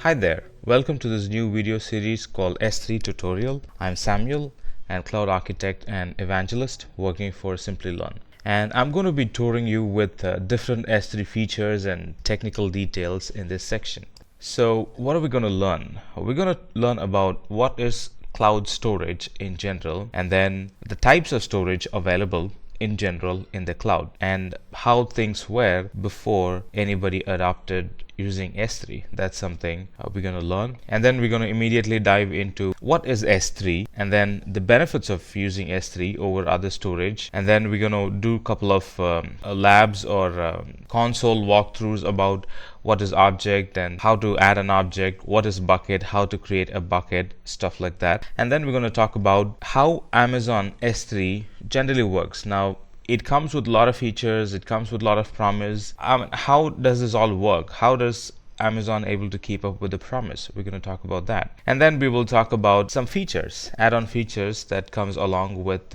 Hi there, welcome to this new video series called S3 Tutorial. I'm Samuel, and Cloud Architect and Evangelist working for Simplilearn. And I'm going to be touring you with different S3 features and technical details in this section. So what are we going to learn? We're going to learn about what is cloud storage in general, and then the types of storage available in general in the cloud, and how things were before anybody adopted using S3. That's something we're going to learn. And then we're going to immediately dive into what is S3 and then the benefits of using S3 over other storage. And then we're going to do a couple of labs or console walkthroughs about what is object and how to add an object, what is bucket, how to create a bucket, stuff like that. And then we're going to talk about how Amazon S3 generally works. Now, it comes with a lot of features, it comes with a lot of promise. How does this all work? How does Amazon able to keep up with the promise? We're going to talk about that. And then we will talk about some features, add-on features that comes along with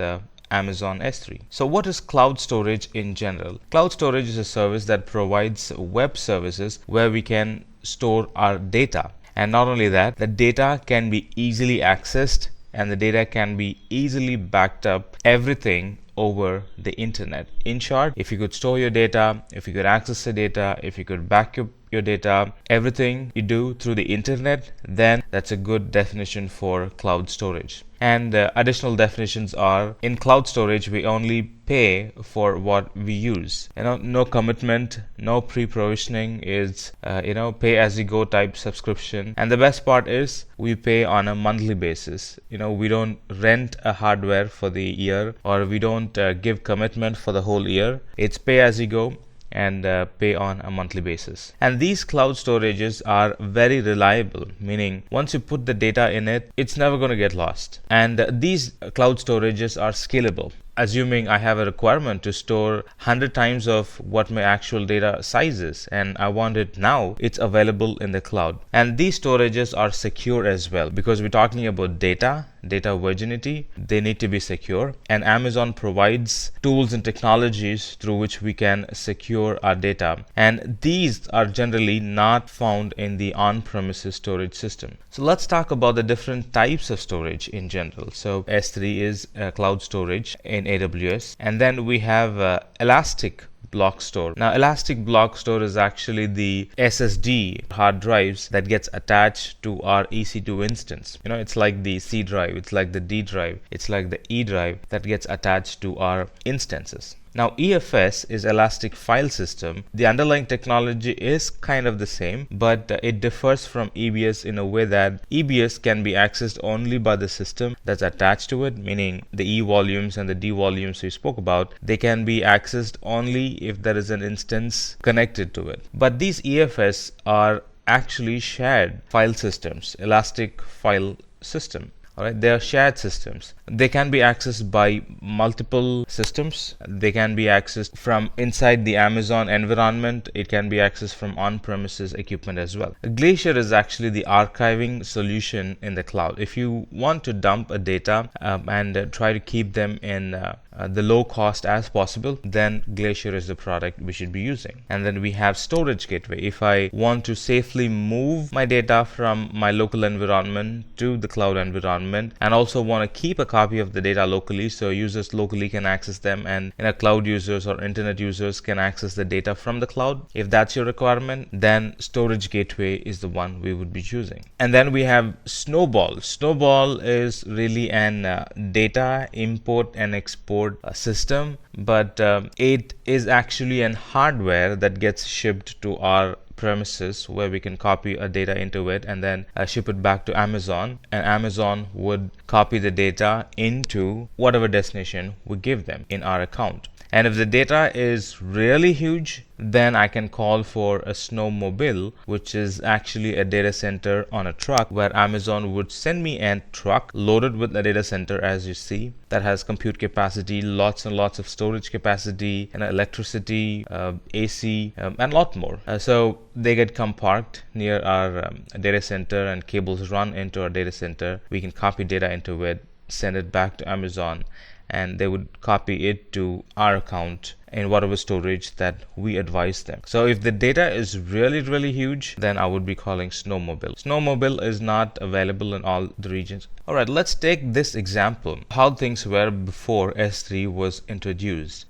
Amazon S3. So what is cloud storage in general? Cloud storage is a service that provides web services where we can store our data. And not only that, the data can be easily accessed and the data can be easily backed up, everything over the internet. In short, if you could store your data, if you could access the data, if you could back up your data, everything you do through the internet, then that's a good definition for cloud storage. And additional definitions are, in cloud storage we only pay for what we use. No commitment, no pre-provisioning, is pay as you go type subscription. And the best part is we pay on a monthly basis. We don't rent a hardware for the year, or we don't give commitment for the whole year. It's pay as you go and pay on a monthly basis. And these cloud storages are very reliable, meaning once you put the data in it, it's never going to get lost. And these cloud storages are scalable. Assuming I have a requirement to store 100 times of what my actual data size is, and I want it now, it's available in the cloud. And these storages are secure as well, because we're talking about data virginity. They need to be secure, and Amazon provides tools and technologies through which we can secure our data, and these are generally not found in the on-premises storage system. So let's talk about the different types of storage in general. So S3 is cloud storage in AWS, and then we have Elastic Block Store. Now, Elastic Block Store is actually the SSD hard drives that gets attached to our EC2 instance. It's like the C drive, it's like the D drive, it's like the E drive that gets attached to our instances. Now, EFS is Elastic File System. The underlying technology is kind of the same, but it differs from EBS in a way that EBS can be accessed only by the system that's attached to it, meaning the E volumes and the D volumes we spoke about. They can be accessed only if there is an instance connected to it. But these EFS are actually shared file systems, Elastic File System. Alright, they are shared systems. They can be accessed by multiple systems. They can be accessed from inside the Amazon environment. It can be accessed from on-premises equipment as well. Glacier is actually the archiving solution in the cloud. If you want to dump a data and try to keep them in the low cost as possible, then Glacier is the product we should be using. And then we have Storage Gateway. If I want to safely move my data from my local environment to the cloud environment, and also want to keep a copy of the data locally, so users locally can access them, and cloud users or internet users can access the data from the cloud. If that's your requirement, then Storage Gateway is the one we would be choosing. And then we have Snowball. Snowball is really an data import and export system, but it is actually an hardware that gets shipped to our premises, where we can copy a data into it and then ship it back to Amazon, and Amazon would copy the data into whatever destination we give them in our account. And if the data is really huge, then I can call for a snowmobile, which is actually a data center on a truck, where Amazon would send me a truck loaded with a data center, as you see, that has compute capacity, lots and lots of storage capacity, and electricity, AC, and a lot more. So they get come parked near our data center, and cables run into our data center. We can copy data into it, send it back to Amazon, and they would copy it to our account in whatever storage that we advise them. So if the data is really huge, then I would be calling Snowmobile. Snowmobile is not available in all the regions. Alright, let's take this example, how things were before S3 was introduced.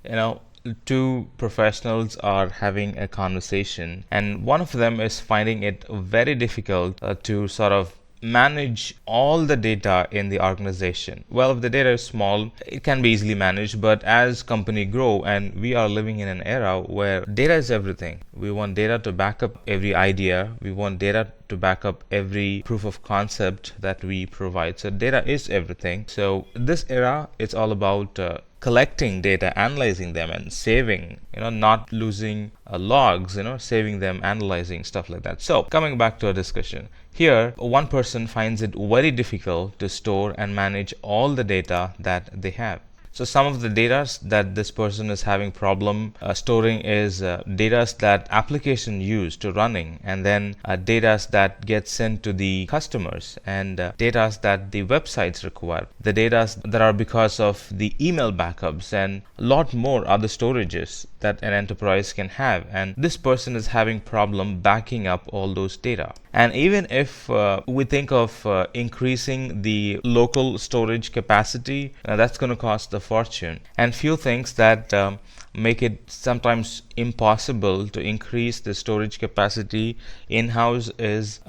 Two professionals are having a conversation, and one of them is finding it very difficult to sort of manage all the data in the organization. Well, if the data is small, it can be easily managed, but as company grow, and we are living in an era where data is everything. We want data to back up every idea. We want data to back up every proof of concept that we provide. So data is everything. So this era, it's all about collecting data, analyzing them, and saving, not losing logs, saving them, analyzing, stuff like that. So coming back to our discussion here, one person finds it very difficult to store and manage all the data that they have. So some of the data that this person is having problem storing is data that application use to running, and then data that get sent to the customers, and data that the websites require, the data that are because of the email backups, and a lot more other storages that an enterprise can have. And this person is having problem backing up all those data. And even if we think of increasing the local storage capacity, that's going to cost a fortune. And few things that make it sometimes impossible to increase the storage capacity in-house is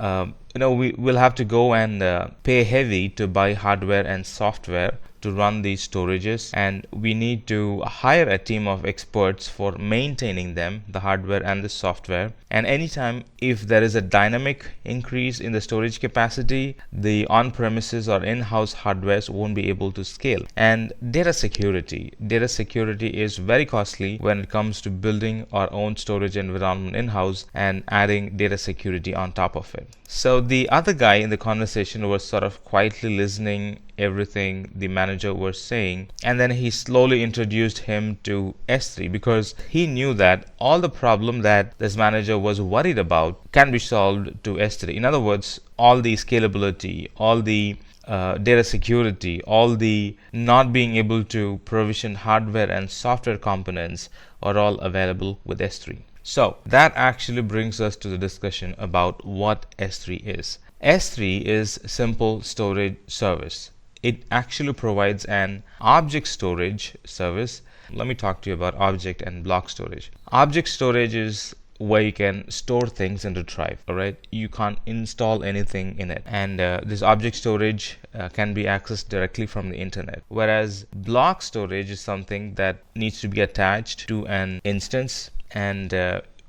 we will have to go and pay heavy to buy hardware and software to run these storages, and we need to hire a team of experts for maintaining them, the hardware and the software. And anytime if there is a dynamic increase in the storage capacity, the on-premises or in-house hardwares won't be able to scale. And data security is very costly when it comes to building our own storage environment in-house and adding data security on top of it. So the other guy in the conversation was sort of quietly listening everything the manager was saying, and then he slowly introduced him to S3 because he knew that all the problem that this manager was worried about can be solved to S3. In other words, all the scalability, all the data security, all the not being able to provision hardware and software components are all available with S3. So that actually brings us to the discussion about what S3 is. S3 is simple storage service. It actually provides an object storage service. Let me talk to you about object and block storage. Object storage is where you can store things and retrieve. Alright, you can't install anything in it, and this object storage can be accessed directly from the internet, whereas block storage is something that needs to be attached to an instance, and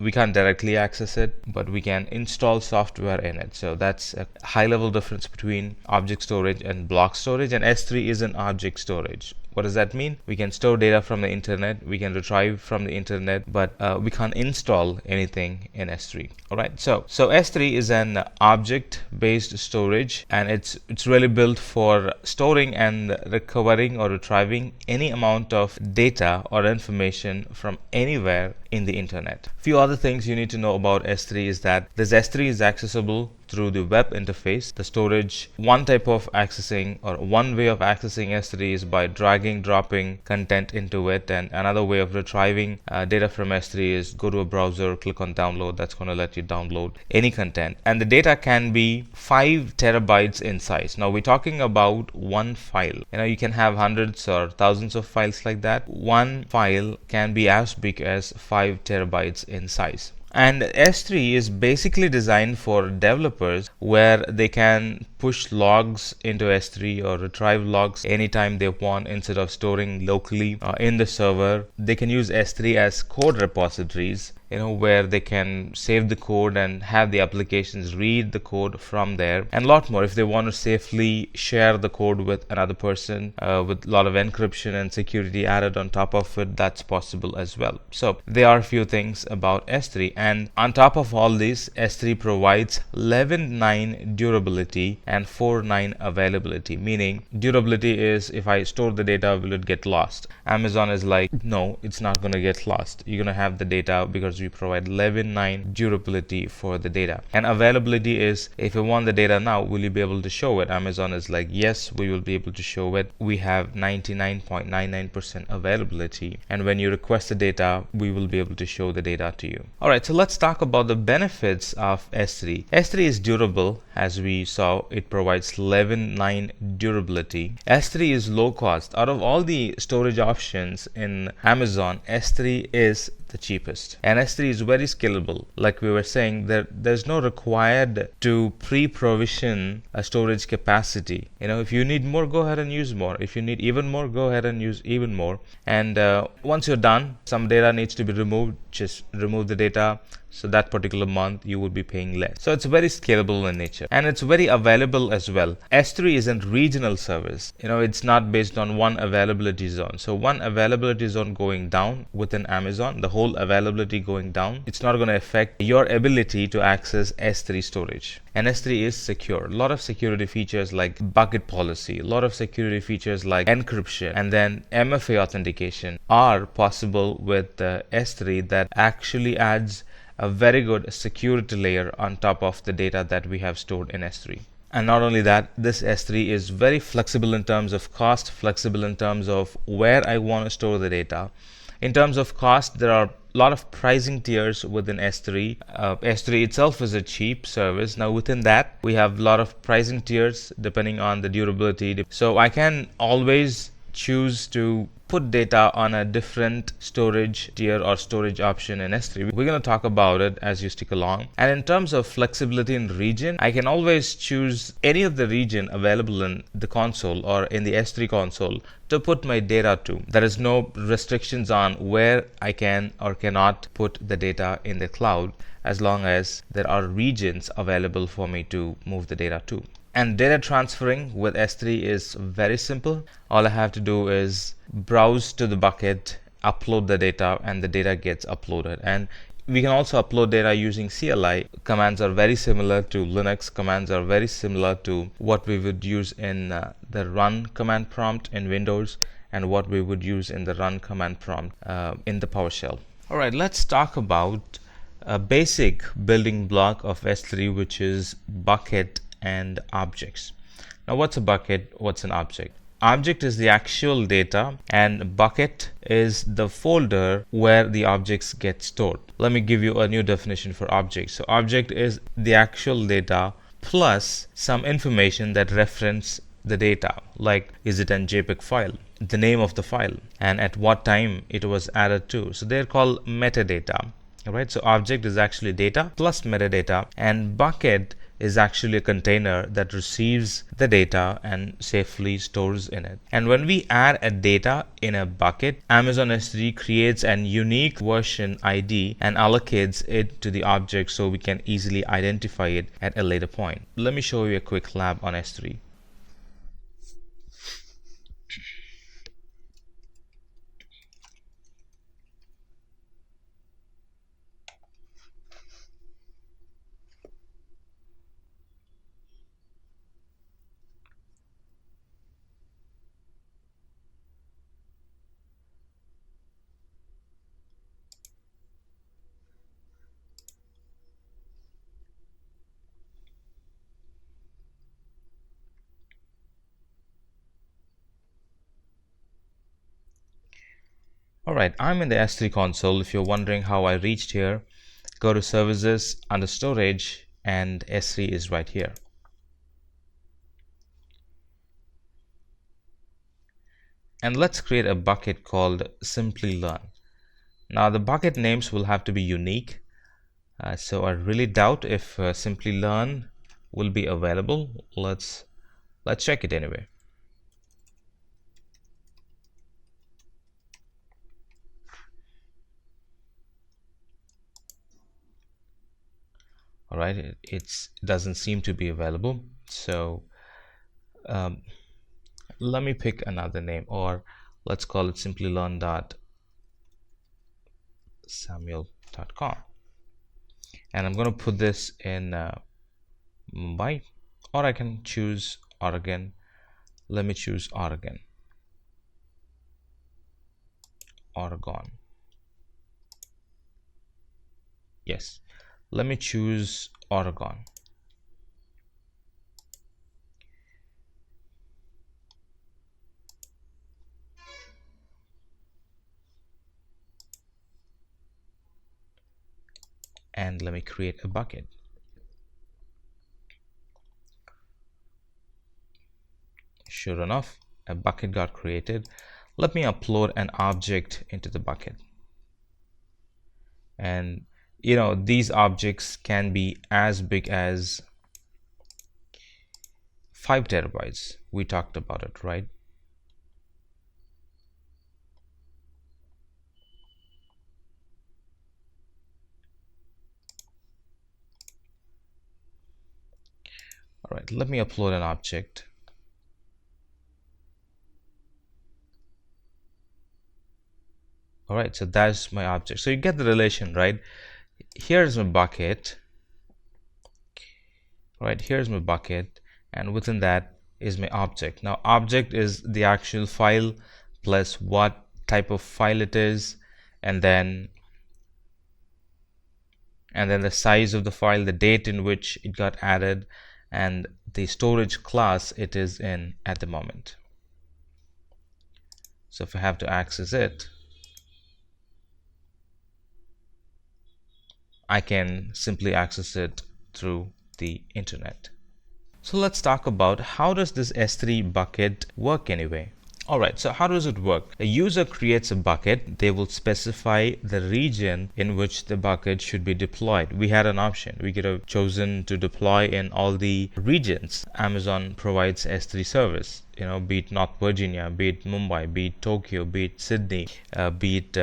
we can't directly access it, but we can install software in it. So that's a high level difference between object storage and block storage. And S3 is an object storage. What does that mean? We can store data from the internet, we can retrieve from the internet, but we can't install anything in S3. Alright, so S3 is an object based storage, and it's really built for storing and recovering or retrieving any amount of data or information from anywhere in the internet. Few other things you need to know about S3 is that this S3 is accessible through the web interface. The storage, one type of accessing or one way of accessing S3 is by dragging, dropping content into it, and another way of retrieving data from S3 is go to a browser, click on download. That's going to let you download any content, and the data can be 5 terabytes in size. Now we're talking about one file. You can have hundreds or thousands of files like that. One file can be as big as 5 terabytes in size. And S3 is basically designed for developers where they can push logs into S3 or retrieve logs anytime they want instead of storing locally in the server. They can use S3 as code repositories, where they can save the code and have the applications read the code from there, and a lot more. If they want to safely share the code with another person with a lot of encryption and security added on top of it, that's possible as well. So there are a few things about S3, and on top of all this, S3 provides 11.9 durability and 4.9 availability. Meaning durability is if I store the data, will it get lost? Amazon is like, no, it's not going to get lost. You're going to have the data because because we provide 11.9 durability for the data. And availability is, if you want the data now, will you be able to show it? Amazon is like, yes, we will be able to show it. We have 99.99% availability, and when you request the data, we will be able to show the data to you. Alright, so let's talk about the benefits of S3. S3 is durable. As we saw, it provides 11.9 durability. S3 is low cost. Out of all the storage options in Amazon, S3 is the cheapest, and S3 is very scalable. Like we were saying, there's no required to pre-provision a storage capacity. If you need more, go ahead and use more. If you need even more, go ahead and use even more. And once you're done, some data needs to be removed, just remove the data. So that particular month you would be paying less. So it's very scalable in nature, and it's very available as well. S3 isn't regional service. It's not based on one availability zone. So one availability zone going down within Amazon, the whole availability going down, it's not going to affect your ability to access S3 storage. And S3 is secure. A lot of security features like bucket policy, a lot of security features like encryption, and then MFA authentication are possible with S3 that actually adds a very good security layer on top of the data that we have stored in S3. And not only that, this S3 is very flexible in terms of cost, flexible in terms of where I want to store the data. In terms of cost, there are a lot of pricing tiers within S3. S3 itself is a cheap service. Now within that, we have a lot of pricing tiers depending on the durability. So I can always choose to put data on a different storage tier or storage option in S3. We're going to talk about it as you stick along. And in terms of flexibility in region, I can always choose any of the region available in the console or in the S3 console to put my data to. There is no restrictions on where I can or cannot put the data in the cloud, as long as there are regions available for me to move the data to. And data transferring with S3 is very simple. All I have to do is browse to the bucket, upload the data, and the data gets uploaded. And we can also upload data using CLI. Commands are very similar to Linux. Commands are very similar to what we would use in the run command prompt in Windows, and what we would use in the run command prompt in the PowerShell. Alright, let's talk about a basic building block of S3, which is bucket and objects. Now what's a bucket? What's an object? Object is the actual data, and bucket is the folder where the objects get stored. Let me give you a new definition for object. So object is the actual data plus some information that reference the data, like is it a JPEG file, the name of the file, and at what time it was added to. So they're called metadata. Alright, so object is actually data plus metadata, and bucket is actually a container that receives the data and safely stores in it. And when we add a data in a bucket, Amazon S3 creates an unique version ID and allocates it to the object so we can easily identify it at a later point. Let me show you a quick lab on S3. Alright, I'm in the S3 console. If you're wondering how I reached here, go to services, under storage, and S3 is right here. And let's create a bucket called Simplilearn. Now the bucket names will have to be unique. So I really doubt if Simplilearn will be available. Let's check it anyway. All right, it doesn't seem to be available. So let me pick another name, or let's call it simplylearn.samuel.com, and I'm going to put this in Mumbai, or I can choose Oregon. Let me choose Oregon. Yes, let me choose Oregon. And let me create a bucket. Sure enough, a bucket got created. Let me upload an object into the bucket. And these objects can be as big as 5 terabytes. We talked about it, right? All right, let me upload an object. All right, so that's my object. So you get the relation, right? Here's my bucket. All right, here's my bucket, and within that is my object. Now, object is the actual file plus what type of file it is, and then the size of the file, the date in which it got added, and the storage class it is in at the moment. So if I have to access it, I can simply access it through the internet. So let's talk about how does this S3 bucket work anyway. Alright, so how does it work? A user creates a bucket. They will specify the region in which the bucket should be deployed. We had an option. We could have chosen to deploy in all the regions Amazon provides S3 service. Be it North Virginia, be it Mumbai, be it Tokyo, be it Sydney, be it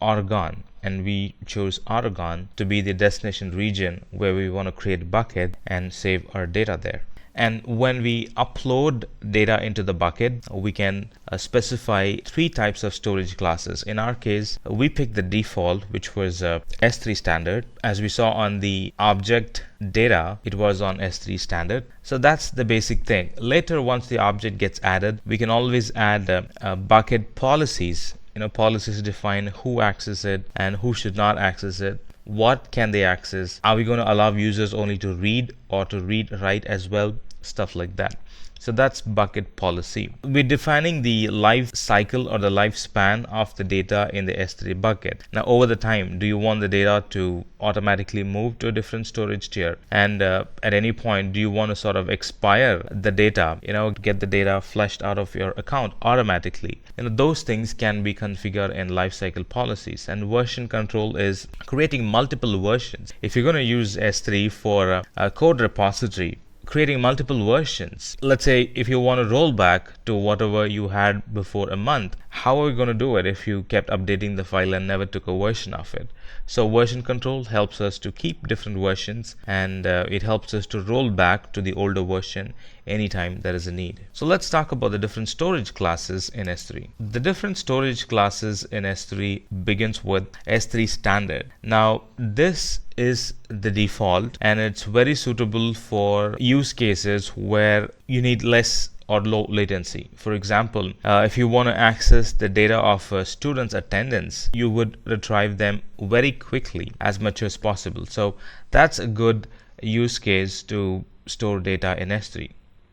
Oregon. And we chose Oregon to be the destination region where we want to create a bucket and save our data there. And when we upload data into the bucket, we can specify 3 types of storage classes. In our case, we picked the default, which was S3 standard. As we saw on the object data, it was on S3 standard. So that's the basic thing. Later, once the object gets added, we can always add bucket policies. Policies define who access it and who should not access it. What can they access? Are we going to allow users only to read or to write as well? Stuff like that. So that's bucket policy. We're defining the life cycle or the lifespan of the data in the S3 bucket. Now, over the time, do you want the data to automatically move to a different storage tier? And at any point, do you want to sort of expire the data, get the data flushed out of your account automatically? Those things can be configured in lifecycle policies. And version control is creating multiple versions. If you're going to use S3 for a code repository, creating multiple versions. Let's say if you want to roll back to whatever you had before a month, how are we going to do it if you kept updating the file and never took a version of it? So version control helps us to keep different versions, and it helps us to roll back to the older version anytime there is a need. So let's talk about the different storage classes in S3. The different storage classes in S3 begins with S3 standard. Now this is the default, and it's very suitable for use cases where you need less or low latency. For example, if you want to access the data of a student's attendance, you would retrieve them very quickly as much as possible. So that's a good use case to store data in S3.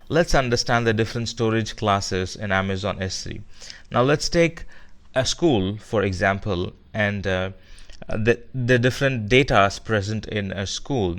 Let's understand the different storage classes in Amazon S3. Now let's take a school, for example, and the different data present in a school,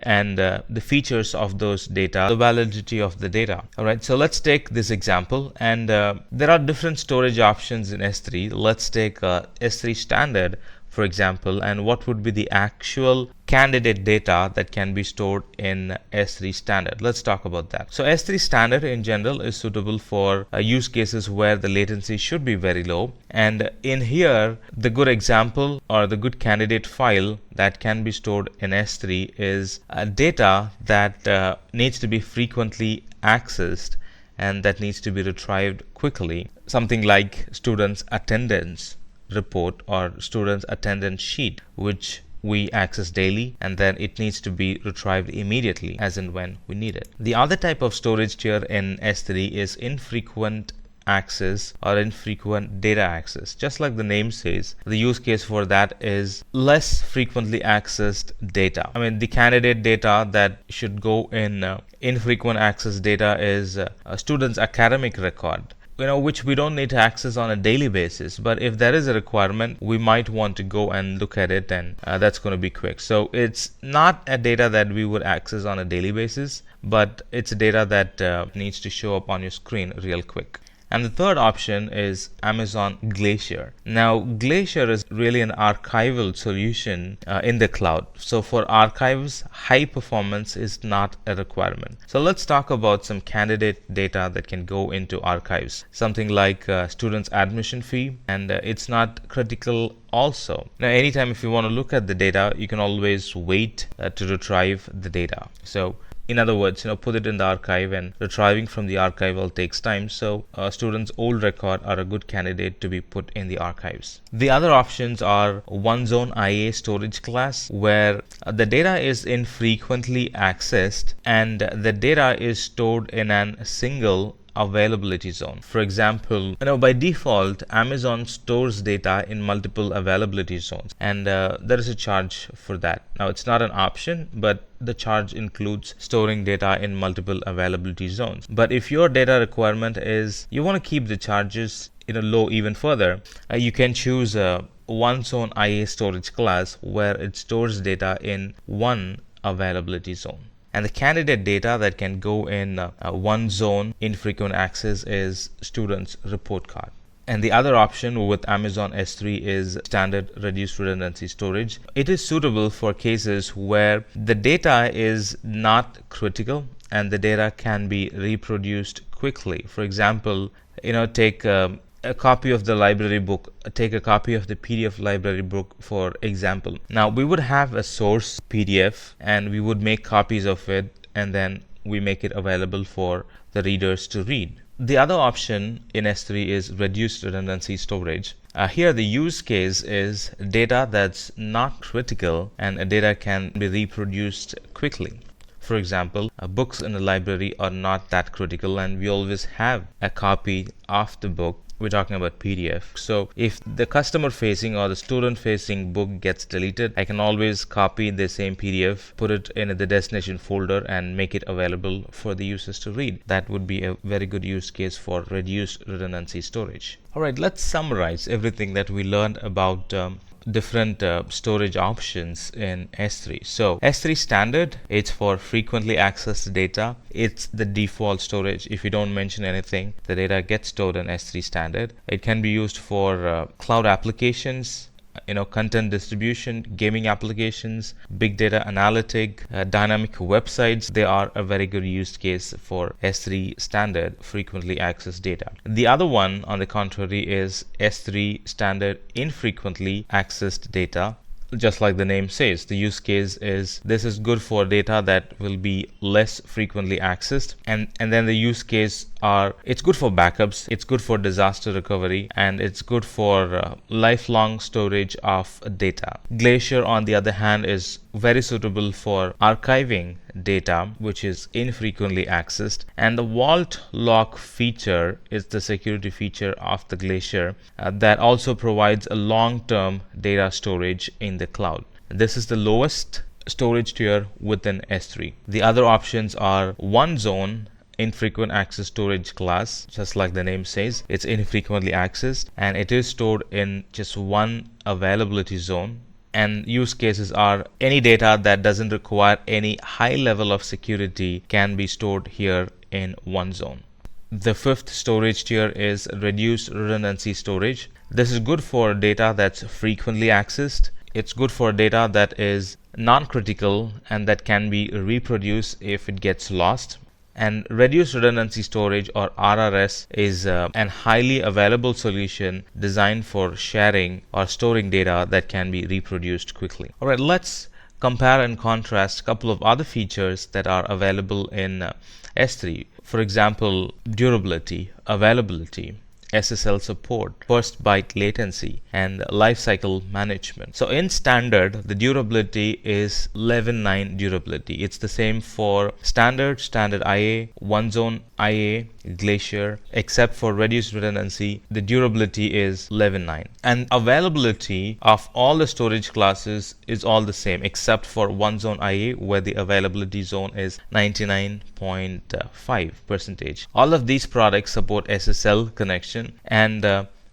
and the features of those data, the validity of the data. Alright, so let's take this example, and there are different storage options in S3. Let's take S3 standard, for example, and what would be the actual candidate data that can be stored in S3 standard. Let's talk about that. So S3 standard in general is suitable for use cases where the latency should be very low, and in here the good example or the good candidate file that can be stored in S3 is data that needs to be frequently accessed and that needs to be retrieved quickly. Something like students' attendance report or students' attendance sheet, which we access daily, and then it needs to be retrieved immediately as and when we need it. The other type of storage tier in S3 is infrequent access or infrequent data access. Just like the name says, the use case for that is less frequently accessed data. I mean, the candidate data that should go in infrequent access data is a student's academic record, which we don't need to access on a daily basis. But if there is a requirement, we might want to go and look at it, and that's going to be quick. So it's not a data that we would access on a daily basis, but it's a data that needs to show up on your screen real quick. And the third option is Amazon Glacier. Now, Glacier is really an archival solution in the cloud. So for archives, high performance is not a requirement. So let's talk about some candidate data that can go into archives. Something like student's admission fee, and it's not critical also. Now, anytime if you want to look at the data, you can always wait to retrieve the data. So in other words, put it in the archive, and retrieving from the archival takes time. So a student's old record are a good candidate to be put in the archives. The other options are one zone IA storage class, where the data is infrequently accessed and the data is stored in a single availability zone. For example, by default, Amazon stores data in multiple availability zones, and there is a charge for that. Now, it's not an option, but the charge includes storing data in multiple availability zones. But if your data requirement is you want to keep the charges low even further, you can choose a one zone IA storage class where it stores data in one availability zone. And the candidate data that can go in one zone infrequent access is student's report card. And the other option with Amazon S3 is standard reduced redundancy storage. It is suitable for cases where the data is not critical and the data can be reproduced quickly. For example, take a copy of the library book, take a copy of the PDF library book, for example. Now, we would have a source PDF and we would make copies of it, and then we make it available for the readers to read. The other option in S3 is reduced redundancy storage. Here the use case is data that's not critical and data can be reproduced quickly. For example, books in the library are not that critical and we always have a copy of the book. We're talking about PDF. So if the customer facing or the student facing book gets deleted, I can always copy the same PDF, put it in the destination folder and make it available for the users to read. That would be a very good use case for reduced redundancy storage. Alright, let's summarize everything that we learned about different storage options in S3. So S3 standard, it's for frequently accessed data. It's the default storage. If you don't mention anything, the data gets stored in S3 standard. It can be used for cloud applications, content distribution, gaming applications, big data analytic, dynamic websites. They are a very good use case for S3 standard frequently accessed data. The other one, on the contrary, is S3 standard infrequently accessed data. Just like the name says, the use case is this is good for data that will be less frequently accessed, and then the use case are it's good for backups, it's good for disaster recovery, and it's good for lifelong storage of data. Glacier, on the other hand, is very suitable for archiving data which is infrequently accessed, and the vault lock feature is the security feature of the Glacier that also provides a long-term data storage in the cloud. This is the lowest storage tier within S3. The other options are one zone infrequent access storage class. Just like the name says, it's infrequently accessed and it is stored in just one availability zone. And use cases are any data that doesn't require any high level of security can be stored here in one zone. The fifth storage tier is reduced redundancy storage. This is good for data that's frequently accessed. It's good for data that is non-critical and that can be reproduced if it gets lost. And reduced redundancy storage, or RRS, is an highly available solution designed for sharing or storing data that can be reproduced quickly. Alright, let's compare and contrast a couple of other features that are available in S3. For example, durability, availability, SSL support, first byte latency, and lifecycle management. So in standard, the durability is 11.9 durability. It's the same for standard IA, one zone IA, Glacier, except for reduced redundancy, the durability is 11.9. And availability of all the storage classes is all the same, except for one zone IA, where the availability zone is 99.5%. All of these products support SSL connection, and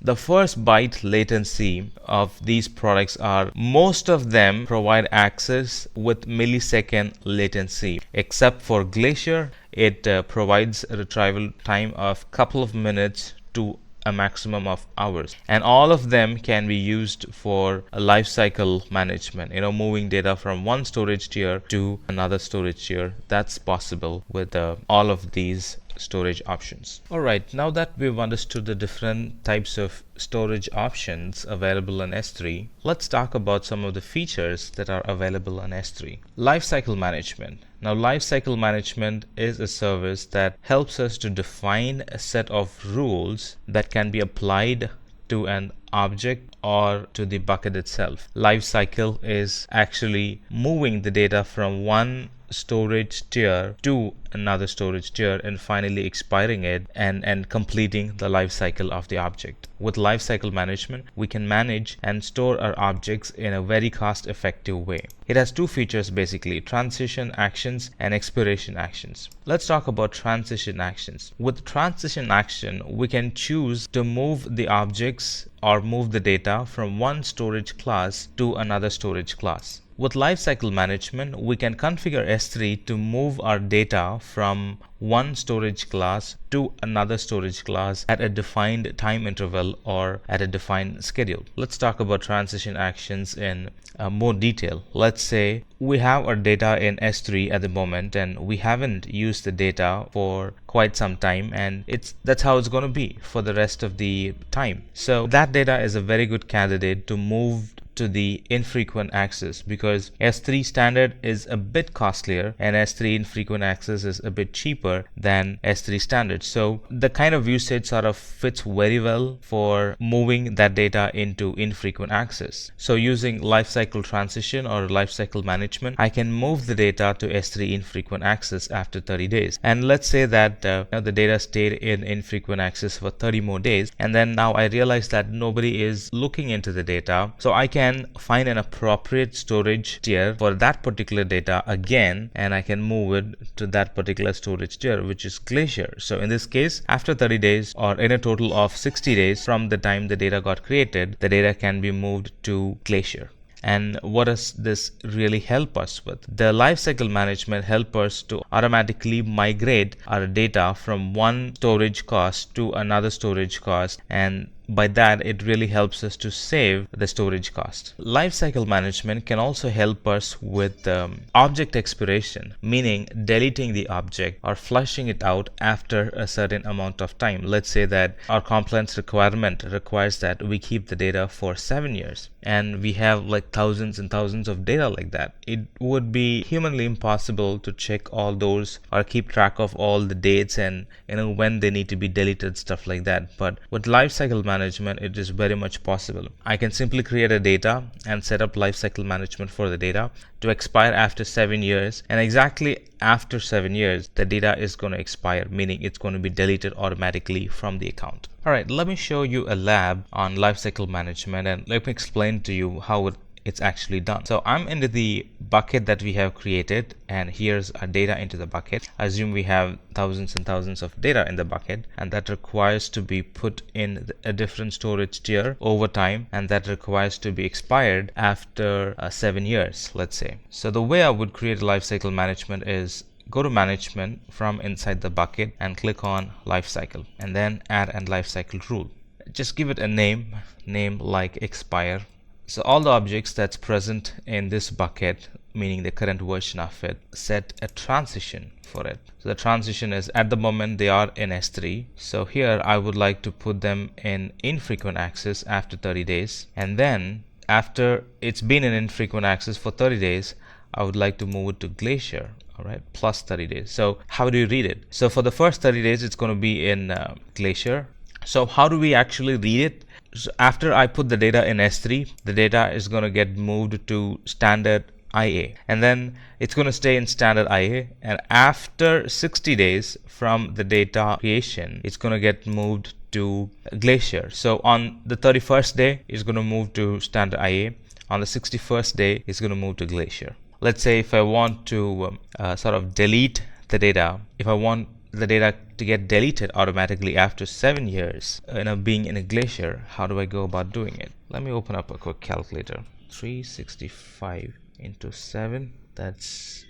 the first byte latency of these products are, most of them provide access with millisecond latency, except for Glacier. It provides a retrieval time of couple of minutes to a maximum of hours, and all of them can be used for a lifecycle management, moving data from one storage tier to another storage tier. That's possible with all of these storage options. Alright, now that we've understood the different types of storage options available in S3, let's talk about some of the features that are available in S3. Lifecycle management. Now, lifecycle management is a service that helps us to define a set of rules that can be applied to an object or to the bucket itself. Lifecycle is actually moving the data from one storage tier to another storage tier and finally expiring it and completing the life cycle of the object. With lifecycle management, we can manage and store our objects in a very cost-effective way. It has two features basically: transition actions and expiration actions. Let's talk about transition actions. With transition action, we can choose to move the objects or move the data from one storage class to another storage class. With lifecycle management, we can configure S3 to move our data from one storage class to another storage class at a defined time interval or at a defined schedule. Let's talk about transition actions in more detail. Let's say we have our data in S3 at the moment and we haven't used the data for quite some time, and that's how it's going to be for the rest of the time. So that data is a very good candidate to move to the infrequent access, because S3 standard is a bit costlier and S3 infrequent access is a bit cheaper than S3 standard. So the kind of usage sort of fits very well for moving that data into infrequent access. So using lifecycle transition or lifecycle management, I can move the data to S3 infrequent access after 30 days. And let's say that the data stayed in infrequent access for 30 more days, and then now I realize that nobody is looking into the data. So I can find an appropriate storage tier for that particular data again, and I can move it to that particular storage tier, which is Glacier. So in this case, after 30 days or in a total of 60 days from the time the data got created, the data can be moved to Glacier. And what does this really help us with? The lifecycle management helps us to automatically migrate our data from one storage cost to another storage cost, and by that it really helps us to save the storage cost. Lifecycle management can also help us with object expiration, meaning deleting the object or flushing it out after a certain amount of time. Let's say that our compliance requirement requires that we keep the data for 7 years, and we have like thousands and thousands of data like that. It would be humanly impossible to check all those or keep track of all the dates and when they need to be deleted, stuff like that. But with lifecycle management, it is very much possible. I can simply create a data and set up lifecycle management for the data to expire after 7 years, and exactly after 7 years the data is going to expire, meaning it's going to be deleted automatically from the account. Alright, let me show you a lab on lifecycle management and let me explain to you how it's actually done. So I'm into the bucket that we have created, and here's our data into the bucket. Assume we have thousands and thousands of data in the bucket, and that requires to be put in a different storage tier over time, and that requires to be expired after 7 years, let's say. So the way I would create lifecycle management is go to management from inside the bucket and click on lifecycle, and then add a lifecycle rule. Just give it a name like expire. So all the objects that's present in this bucket, meaning the current version of it, set a transition for it. So the transition is, at the moment they are in S3. So here I would like to put them in infrequent access after 30 days. And then after it's been in infrequent access for 30 days, I would like to move it to Glacier. Alright, plus 30 days. So how do you read it? So for the first 30 days, it's going to be in Glacier. So how do we actually read it? So after I put the data in S3, the data is going to get moved to standard IA, and then it's going to stay in standard IA, and after 60 days from the data creation, it's going to get moved to Glacier. So on the 31st day, it's going to move to standard IA. On the 61st day, it's going to move to Glacier. Let's say if I want to sort of delete the data, if I want the data to get deleted automatically after 7 years, being in a Glacier, how do I go about doing it? Let me open up a quick calculator. 365 into 7, that's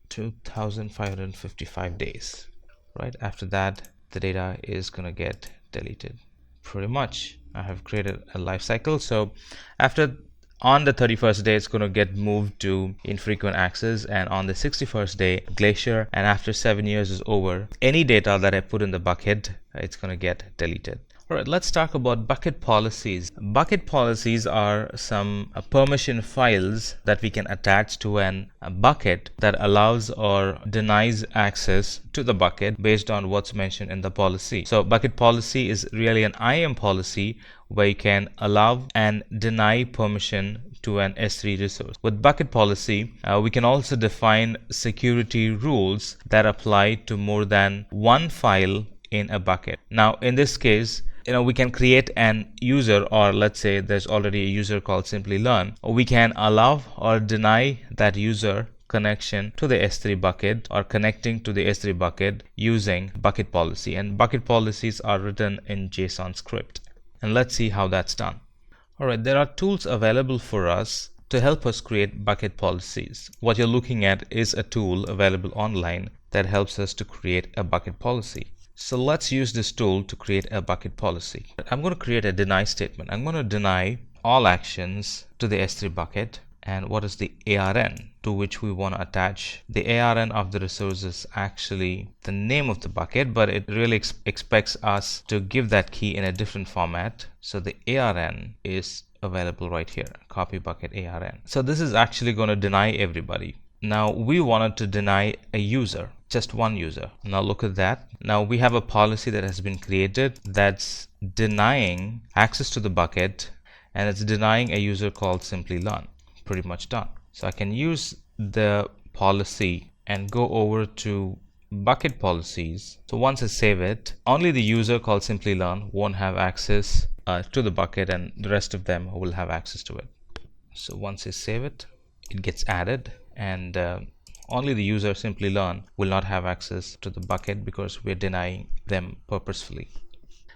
2,555 days. Right after that, the data is going to get deleted. Pretty much, I have created a lifecycle. So on the 31st day, it's going to get moved to infrequent access, and on the 61st day, Glacier, and after 7 years is over, any data that I put in the bucket, it's going to get deleted. Alright, let's talk about bucket policies. Bucket policies are some permission files that we can attach to a bucket that allows or denies access to the bucket based on what's mentioned in the policy. So bucket policy is really an IAM policy where you can allow and deny permission to an S3 resource. With bucket policy, we can also define security rules that apply to more than one file in a bucket. Now, in this case, we can create an user, or let's say there's already a user called Simplilearn. We can allow or deny that user connection to the S3 bucket or connecting to the S3 bucket using bucket policy. And bucket policies are written in JSON script. And let's see how that's done. Alright, there are tools available for us to help us create bucket policies. What you're looking at is a tool available online that helps us to create a bucket policy. So let's use this tool to create a bucket policy. I'm going to create a deny statement. I'm going to deny all actions to the S3 bucket. And what is the ARN to which we want to attach? The ARN of the resource is actually the name of the bucket, but it really expects us to give that key in a different format. So the ARN is available right here, copy bucket ARN. So this is actually going to deny everybody. Now we wanted to deny a user, just one user. Now look at that. Now we have a policy that has been created that's denying access to the bucket, and it's denying a user called Simplilearn. Pretty much done. So I can use the policy and go over to bucket policies. So once I save it, only the user called Simplilearn won't have access to the bucket, and the rest of them will have access to it. So once I save it, it gets added, and only the user Simplilearn will not have access to the bucket because we're denying them purposefully.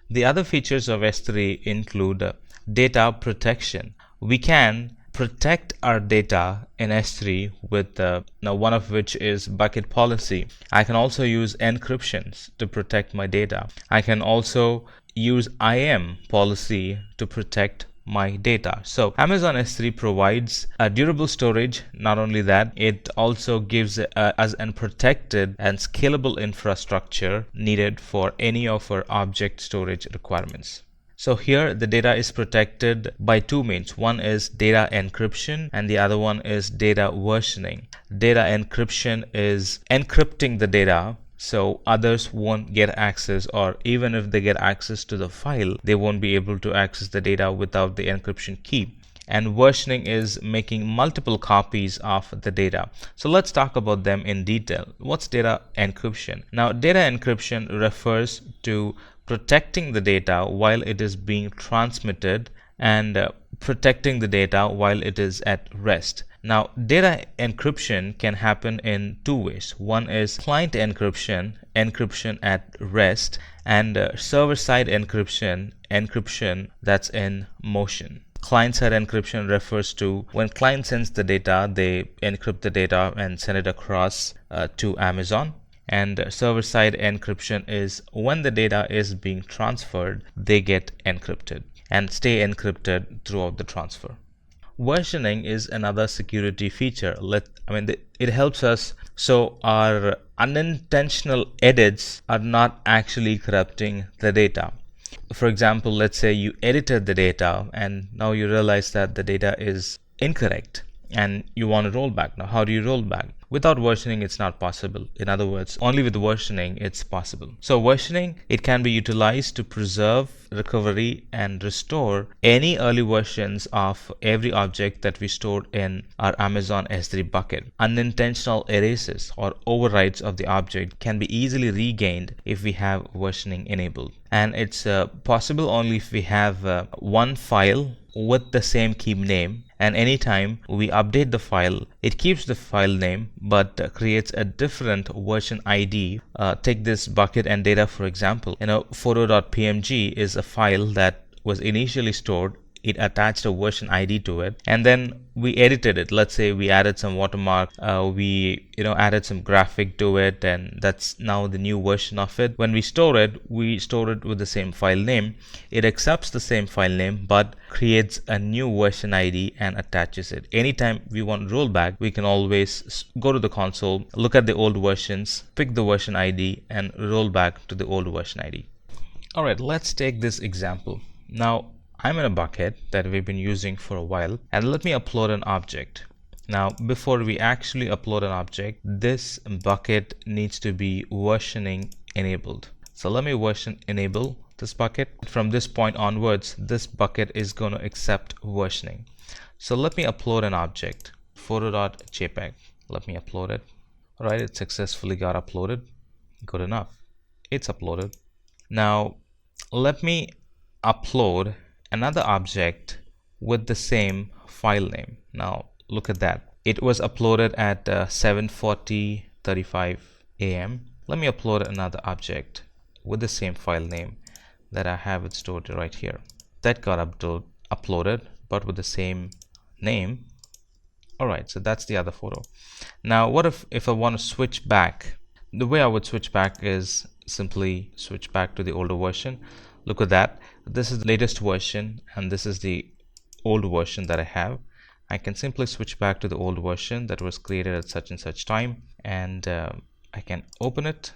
The other features of S3 include data protection. We can protect our data in S3 with now one of which is bucket policy. I can also use encryptions to protect my data. I can also use IAM policy to protect my data. So Amazon S3 provides a durable storage. Not only that, it also gives us a protected and scalable infrastructure needed for any of our object storage requirements. So here the data is protected by two means. One is data encryption and the other one is data versioning. Data encryption is encrypting the data so others won't get access, or even if they get access to the file, they won't be able to access the data without the encryption key. And versioning is making multiple copies of the data. So let's talk about them in detail. What's data encryption? Now, data encryption refers to protecting the data while it is being transmitted and protecting the data while it is at rest. Now, data encryption can happen in two ways. One is client encryption, encryption at rest, and server-side encryption, encryption that's in motion. Client-side encryption refers to when client sends the data, they encrypt the data and send it across to Amazon. And server-side encryption is when the data is being transferred, they get encrypted and stay encrypted throughout the transfer. Versioning is another security feature. It helps us so our unintentional edits are not actually corrupting the data. For example, let's say you edited the data and now you realize that the data is incorrect and you want to roll back. Now, how do you roll back? Without versioning, it's not possible. In other words, only with versioning, it's possible. So versioning, it can be utilized to preserve, recovery, and restore any early versions of every object that we stored in our Amazon S3 bucket. Unintentional erases or overwrites of the object can be easily regained if we have versioning enabled. And it's possible only if we have one file with the same key name, and anytime we update the file, it keeps the file name but creates a different version ID. Take this bucket and data for example. Photo.pmg is a file that was initially stored. It attached a version ID to it, and then we edited it. Let's say we added some watermark, we added some graphic to it, and that's now the new version of it. When we store it with the same file name. It accepts the same file name but creates a new version ID and attaches it. Anytime we want rollback, we can always go to the console, look at the old versions, pick the version ID, and roll back to the old version ID. Alright, let's take this example. Now I'm in a bucket that we've been using for a while, and let me upload an object. Now before we actually upload an object, this bucket needs to be versioning enabled. So let me version enable this bucket. From this point onwards, this bucket is going to accept versioning. So let me upload an object, photo.jpg. Let me upload it. Alright, it successfully got uploaded. Good enough. It's uploaded. Now let me upload another object with the same file name. Now look at that. It was uploaded at 7:35 a.m. Let me upload another object with the same file name that I have it stored right here. That got uploaded but with the same name. Alright, so that's the other photo. Now what if I want to switch back? The way I would switch back is simply switch back to the older version. Look at that. This is the latest version and this is the old version that I have. I can simply switch back to the old version that was created at such and such time, and I can open it.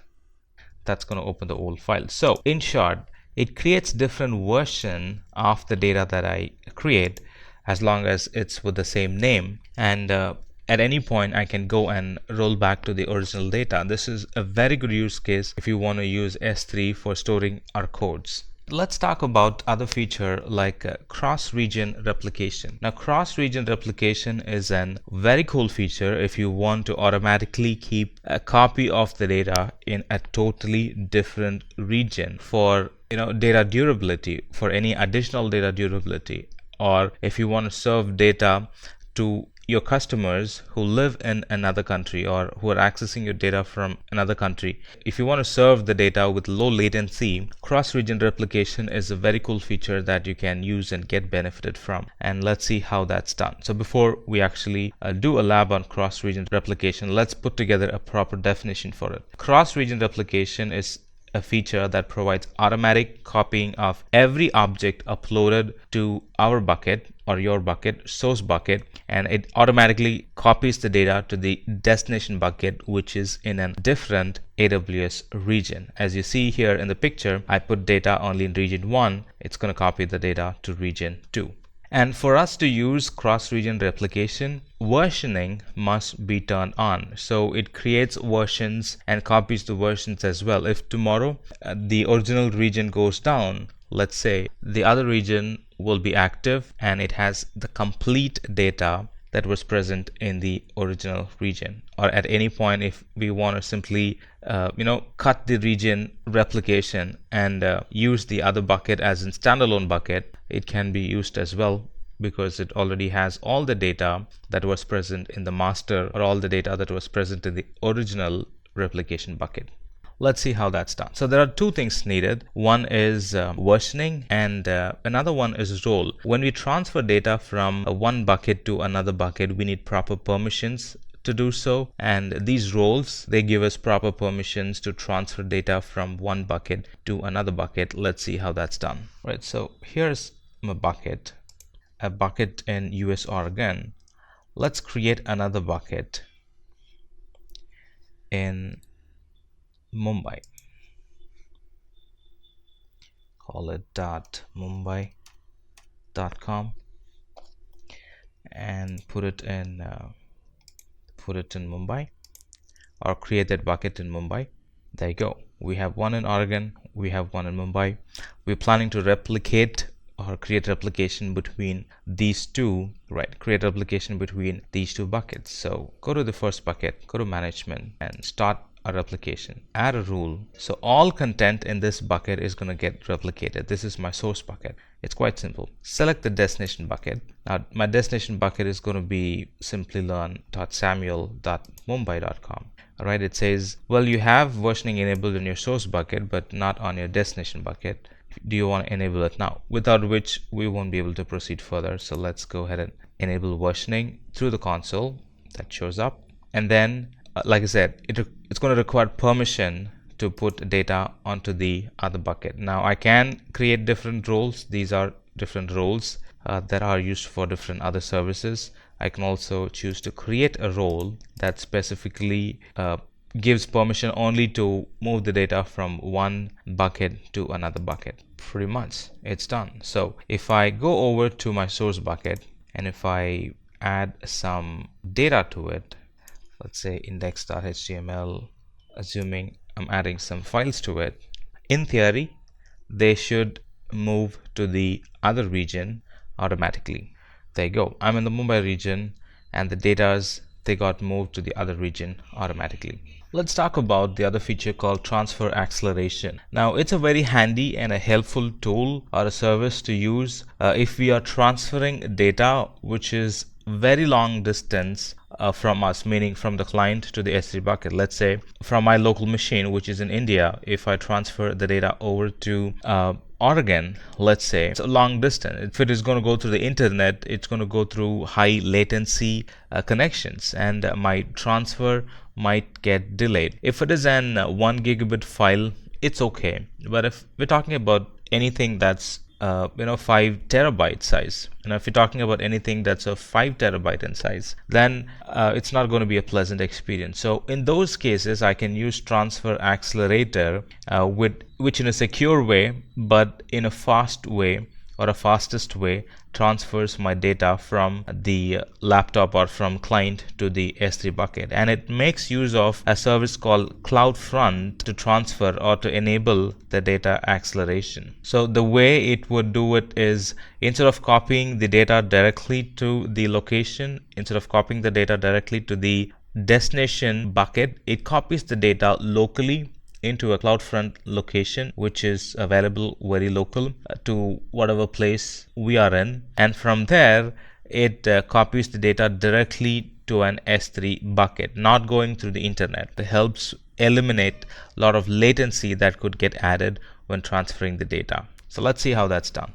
That's going to open the old file. So in short, it creates different version of the data that I create as long as it's with the same name, and at any point I can go and roll back to the original data. This is a very good use case if you want to use S3 for storing our codes. Let's talk about other feature like cross-region replication. Now cross-region replication is a very cool feature if you want to automatically keep a copy of the data in a totally different region for data durability, for any additional data durability, or if you want to serve data to your customers who live in another country or who are accessing your data from another country. If you want to serve the data with low latency, cross-region replication is a very cool feature that you can use and get benefited from. And let's see how that's done. So before we actually do a lab on cross-region replication, let's put together a proper definition for it. Cross-region replication is a feature that provides automatic copying of every object uploaded to our bucket or your bucket, source bucket, and it automatically copies the data to the destination bucket, which is in a different AWS region. As you see here in the picture, I put data only in region 1. It's going to copy the data to region 2. And for us to use cross-region replication, versioning must be turned on. So it creates versions and copies the versions as well. If tomorrow the original region goes down, let's say, the other region will be active and it has the complete data that was present in the original region. Or at any point, if we want to simply cut the region replication and use the other bucket as a standalone bucket, it can be used as well, because it already has all the data that was present in the master or all the data that was present in the original replication bucket. Let's see how that's done. So there are two things needed. One is versioning and another one is role. When we transfer data from one bucket to another bucket, we need proper permissions to do so, and these roles, they give us proper permissions to transfer data from one bucket to another bucket. Let's see how that's done. Right, so here's my bucket, a bucket in US Oregon. Let's create another bucket in Mumbai. Call it .mumbai.com and put it in Mumbai. or create that bucket in Mumbai. There you go. We have one in Oregon, we have one in Mumbai. We're planning to replicate or create replication between these two, right? Create replication between these two buckets. So go to the first bucket, go to management and start a replication. Add a rule. So all content in this bucket is going to get replicated. This is my source bucket. It's quite simple. Select the destination bucket. Now my destination bucket is going to be simplilearn.samuel.mumbai.com. Alright, it says, well, you have versioning enabled in your source bucket, but not on your destination bucket. Do you want to enable it now? Without which we won't be able to proceed further. So let's go ahead and enable versioning through the console that shows up. And then, like I said, it's going to require permission to put data onto the other bucket. Now I can create different roles. These are different roles that are used for different other services. I can also choose to create a role that specifically gives permission only to move the data from one bucket to another bucket. Pretty much it's done. So if I go over to my source bucket and if I add some data to it, let's say index.html, assuming I'm adding some files to it, in theory they should move to the other region automatically. There you go. I'm in the Mumbai region and the they got moved to the other region automatically. Let's talk about the other feature called transfer acceleration. Now it's a very handy and a helpful tool or a service to use if we are transferring data which is very long distance from us, meaning from the client to the S3 bucket. Let's say from my local machine, which is in India, if I transfer the data over to Oregon, let's say, it's a long distance. If it is going to go through the internet, it's going to go through high latency connections, and my transfer might get delayed. If it is an 1 gigabit file, it's okay. But if we're talking about anything that's 5 terabyte size, if you're talking about anything that's a 5 terabyte in size, then it's not going to be a pleasant experience. So in those cases, I can use transfer accelerator which in a secure way, but in a fast way or a fastest way, transfers my data from the laptop or from client to the S3 bucket. And it makes use of a service called CloudFront to transfer or to enable the data acceleration. So the way it would do it is, instead of copying the data directly to the location, instead of copying the data directly to the destination bucket, it copies the data locally into a CloudFront location, which is available very local to whatever place we are in, and from there it copies the data directly to an S3 bucket, not going through the internet. It helps eliminate a lot of latency that could get added when transferring the data. So let's see how that's done.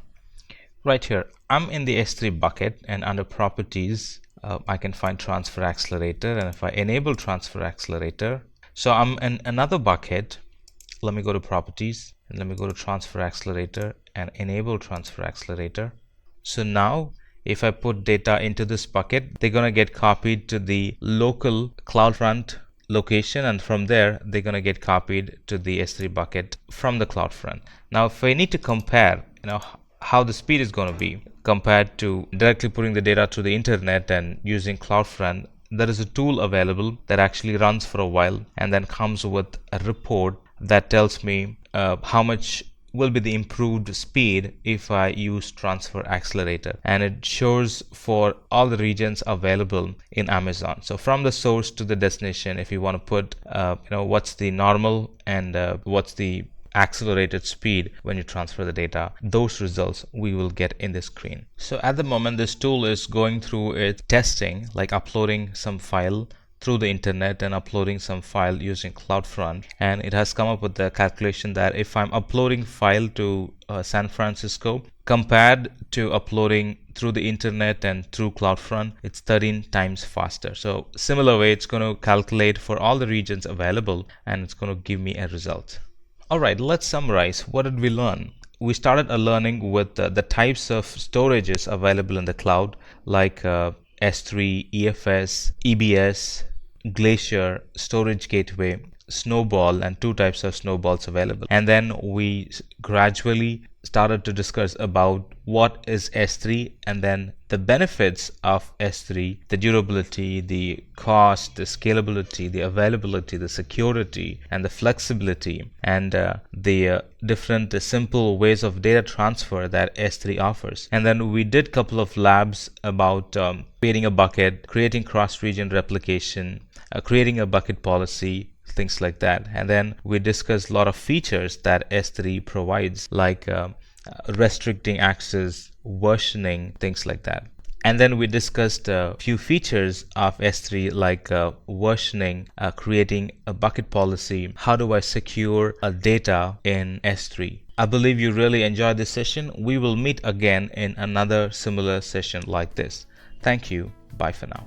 Right here, I'm in the S3 bucket, and under properties I can find transfer accelerator, and if I enable transfer accelerator, so I'm in another bucket. Let me go to properties and let me go to transfer accelerator and enable transfer accelerator. So now if I put data into this bucket, they're going to get copied to the local CloudFront location, and from there they're going to get copied to the S3 bucket from the CloudFront. Now if I need to compare how the speed is going to be compared to directly putting the data to the internet and using CloudFront, there is a tool available that actually runs for a while and then comes with a report that tells me how much will be the improved speed if I use transfer accelerator, and it shows for all the regions available in Amazon. So from the source to the destination, if you want to put what's the normal and what's the accelerated speed when you transfer the data, those results we will get in the screen. So at the moment this tool is going through its testing, like uploading some file through the internet and uploading some file using CloudFront, and it has come up with the calculation that if I'm uploading file to San Francisco compared to uploading through the internet and through CloudFront, it's 13 times faster. So similar way, it's going to calculate for all the regions available and it's going to give me a result. Alright, let's summarize. What did we learn? We started learning with the types of storages available in the cloud, like S3, EFS, EBS, Glacier, Storage Gateway, Snowball, and two types of snowballs available. And then we gradually started to discuss about what is S3 and then the benefits of S3, the durability, the cost, the scalability, the availability, the security, and the flexibility, and the different simple ways of data transfer that S3 offers. And then we did a couple of labs about creating a bucket, creating cross-region replication, creating a bucket policy, things like that. And then we discussed a lot of features that S3 provides, like restricting access, versioning, things like that. And then we discussed a few features of S3 like versioning, creating a bucket policy, how do I secure data in S3. I believe you really enjoyed this session. We will meet again in another similar session like this. Thank you. Bye for now.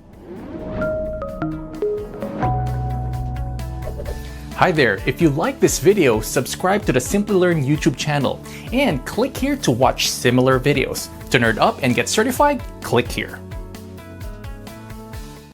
Hi there, if you like this video, subscribe to the Simplilearn YouTube channel and click here to watch similar videos. To nerd up and get certified, click here.